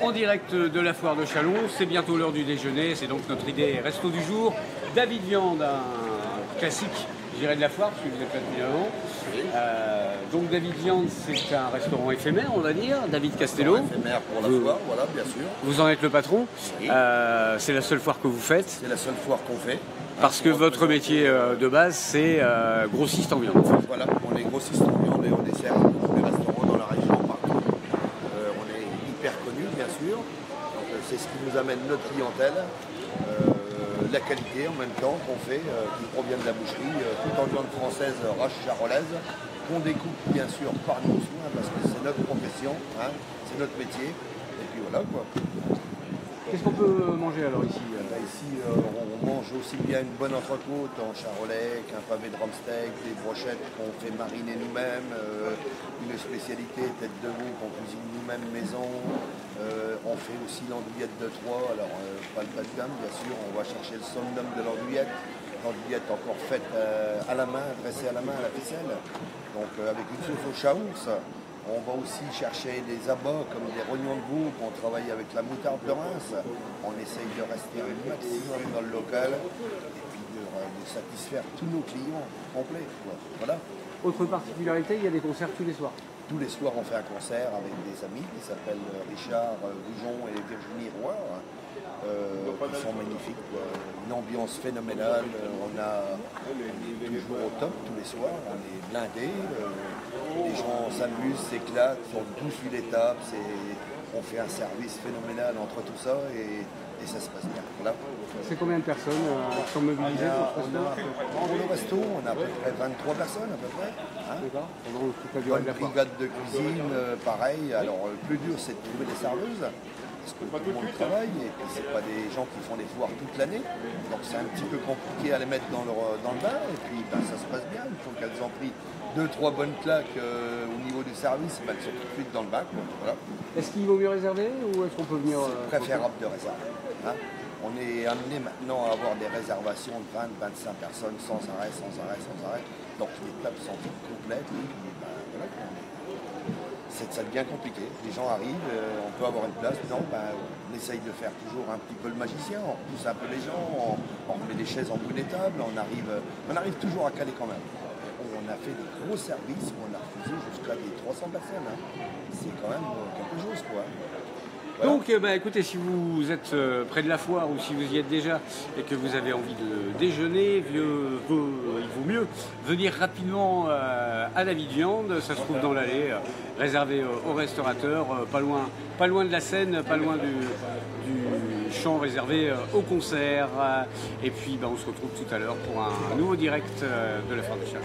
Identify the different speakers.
Speaker 1: en direct de la foire de Châlons. C'est bientôt l'heure du déjeuner, c'est donc notre idée resto du jour. David Viande, un classique, je dirais, de la foire, parce que vous êtes là depuis avant. Donc David Viande, c'est un restaurant éphémère, on va dire. David Castello.
Speaker 2: Éphémère pour la foire, voilà, bien sûr.
Speaker 1: Vous en êtes le patron.
Speaker 2: Oui.
Speaker 1: C'est la seule foire que vous faites.
Speaker 2: C'est la seule foire qu'on fait.
Speaker 1: Parce que votre métier de base, c'est grossiste en viande.
Speaker 2: Voilà, on est grossiste en viande et on dessert tous les restaurants dans la région partout. On est hyper connus, bien sûr. Donc, c'est ce qui nous amène notre clientèle. La qualité en même temps qu'on fait, qui provient de la boucherie, tout en viande française, rache charolaise, qu'on découpe bien sûr par nos soins, parce que c'est notre profession, hein, c'est notre métier. Et puis voilà quoi.
Speaker 1: Qu'est-ce qu'on peut manger alors ici?
Speaker 2: Ici, on mange aussi bien une bonne entrecôte en charolais qu'un pavé de rhum steak, des brochettes qu'on fait mariner nous-mêmes, une spécialité tête de veau qu'on cuisine nous-mêmes maison. On fait aussi l'andouillette de Troyes, alors pas le bas de gamme bien sûr, on va chercher le summum de l'andouillette. L'andouillette encore faite à la main, dressée à la main à la ficelle, donc avec une sauce au chaours. On va aussi chercher des abats comme des rognons de veau qu'on travaille avec la moutarde de Reims. On essaye de rester un maximum dans le local et puis de satisfaire tous nos clients complets. Voilà.
Speaker 1: Autre particularité, il y a des concerts tous les soirs.
Speaker 2: Tous les soirs, on fait un concert avec des amis qui s'appellent Richard Roujon et Virginie Roy, qui sont magnifiques. Une ambiance phénoménale. On est toujours au top tous les soirs. On est blindés. Les gens s'amusent, s'éclatent, sont tous sur l'étape. On fait un service phénoménal entre tout ça et ça se passe bien. Voilà.
Speaker 1: C'est combien de personnes qui sont mobilisées pour
Speaker 2: le resto? On a à peu près 23 personnes à peu près. Hein.
Speaker 1: D'accord. Pendant toute la durée de la foire.
Speaker 2: Brigade de cuisine, pareil. Alors le plus dur c'est de trouver des serveuses. Parce que tout le monde travaille et puis c'est pas des gens qui font des foires toute l'année. Donc c'est un petit peu compliqué à les mettre dans le bain. Et puis ça se passe bien. Une fois qu'elles ont pris 2-3 bonnes claques au niveau du service, elles sont tout de suite dans le bain. Voilà.
Speaker 1: Est-ce qu'il vaut mieux réserver ou est-ce qu'on peut venir
Speaker 2: C'est préférable de réserver. Hein. On est amené maintenant à avoir des réservations de 20-25 personnes sans arrêt. Donc les tables sont toutes complètes. Et puis, voilà, ça devient compliqué. Les gens arrivent, on peut avoir une place. Non, on essaye de faire toujours un petit peu le magicien. On pousse un peu les gens, on met des chaises en bout des tables. On arrive toujours à caler quand même. On a fait des gros services où on a refusé jusqu'à des 300 personnes. Hein. C'est quand même quelque chose, quoi. Voilà.
Speaker 1: Donc, écoutez, si vous êtes près de la foire ou si vous y êtes déjà et que vous avez envie de déjeuner, il vaut mieux venir rapidement à David Viande. Ça se trouve dans l'allée, réservé aux restaurateurs, pas loin de la scène, pas loin du champ réservé au concert. Et puis, on se retrouve tout à l'heure pour un nouveau direct de la foire de Châlons.